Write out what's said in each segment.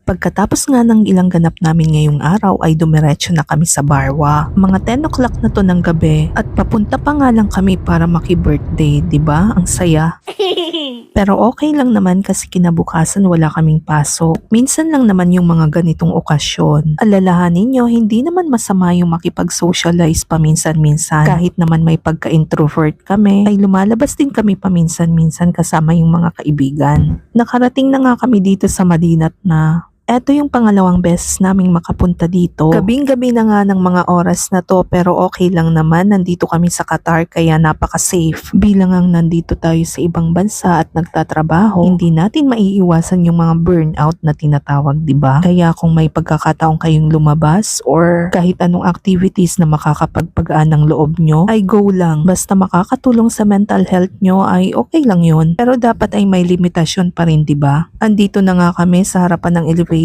Pagkatapos nga ng ilang ganap namin ngayong araw ay dumiretso na kami sa Barwa. Mga 10 o'clock na to ng gabi at papunta pa nga lang kami para maki-birthday, 'di ba? Ang saya. Pero okay lang naman kasi kinabukasan wala kaming pasok. Minsan lang naman yung mga ganitong okasyon. Alalahanin nyo, hindi naman masama yung makipag-socialize paminsan-minsan. Kahit naman may pagka-introvert kami, ay lumalabas din kami paminsan-minsan kasama yung mga kaibigan. Nakarating na nga kami dito sa Madinat na. Eto yung pangalawang beses naming makapunta dito. Gabing-gabi na nga ng mga oras na to pero okay lang naman, nandito kami sa Qatar kaya napaka-safe. Bilang ang nandito tayo sa ibang bansa at nagtatrabaho, hindi natin maiiwasan yung mga burnout na tinatawag, 'di ba? Kaya kung may pagkakataong kayong lumabas or kahit anong activities na makakapagpagaan ng loob nyo, ay go lang. Basta makakatulong sa mental health nyo ay okay lang yun. Pero dapat ay may limitasyon pa rin, 'di ba? Andito na nga kami sa harapan ng elevator.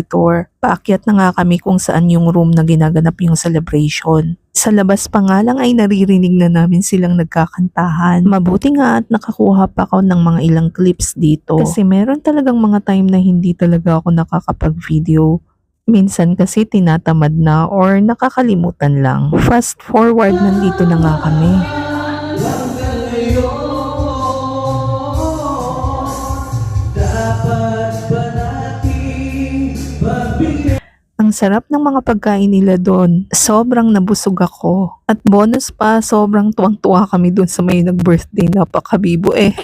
Paakyat na nga kami kung saan yung room na ginaganap yung celebration. Sa labas pa nga lang ay naririnig na namin silang nagkakantahan. Mabuti nga at nakakuha pa ako ng mga ilang clips dito. Kasi meron talagang mga time na hindi talaga ako nakakapag-video. Minsan kasi tinatamad na or nakakalimutan lang. Fast forward, nandito na nga kami. Ang sarap ng mga pagkain nila doon. Sobrang nabusog ako. At bonus pa, sobrang tuwang-tuwa kami doon sa may nag-birthday. Napakabibo eh.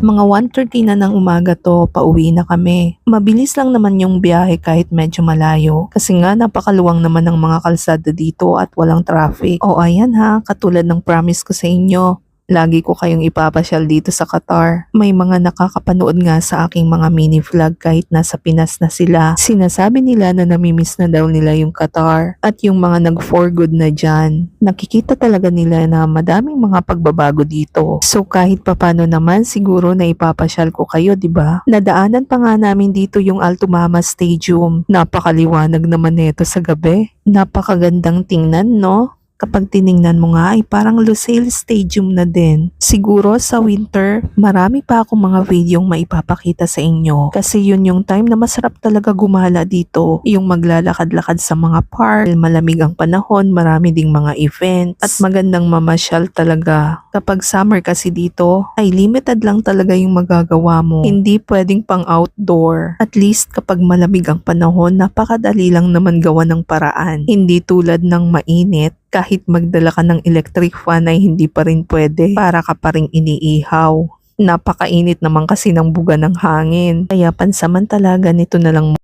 Mga 1:30 na ng umaga to, pauwi na kami. Mabilis lang naman yung biyahe kahit medyo malayo. Kasi nga napakaluwang naman ng mga kalsada dito at walang traffic. O ayan ha, katulad ng promise ko sa inyo. Lagi ko kayong ipapasyal dito sa Qatar. May mga nakakapanood nga sa aking mga mini vlog kahit nasa Pinas na sila. Sinasabi nila na namimiss na daw nila yung Qatar. At yung mga nag-for good na dyan, nakikita talaga nila na madaming mga pagbabago dito. So kahit papano naman siguro na ipapasyal ko kayo, 'di ba? Nadaanan pa nga namin dito yung Alto Mama Stadium. Napakaliwanag naman nito sa gabi. Napakagandang tingnan, no? Kapag tiningnan mo nga ay parang Lusail Stadium na din. Siguro sa winter, marami pa akong mga videong maipapakita sa inyo. Kasi yun yung time na masarap talaga gumala dito. Yung maglalakad-lakad sa mga park, malamig ang panahon, marami ding mga events, at magandang mamasyal talaga. Kapag summer kasi dito, ay limited lang talaga yung magagawa mo. Hindi pwedeng pang outdoor. At least kapag malamig ang panahon, napakadali lang naman gawa ng paraan. Hindi tulad ng mainit, kahit magdala ka ng electric fan ay hindi pa rin pwede, para ka pa rin iniihaw. Napakainit naman kasi ng buga ng hangin. Kaya pansamantala ganito na lang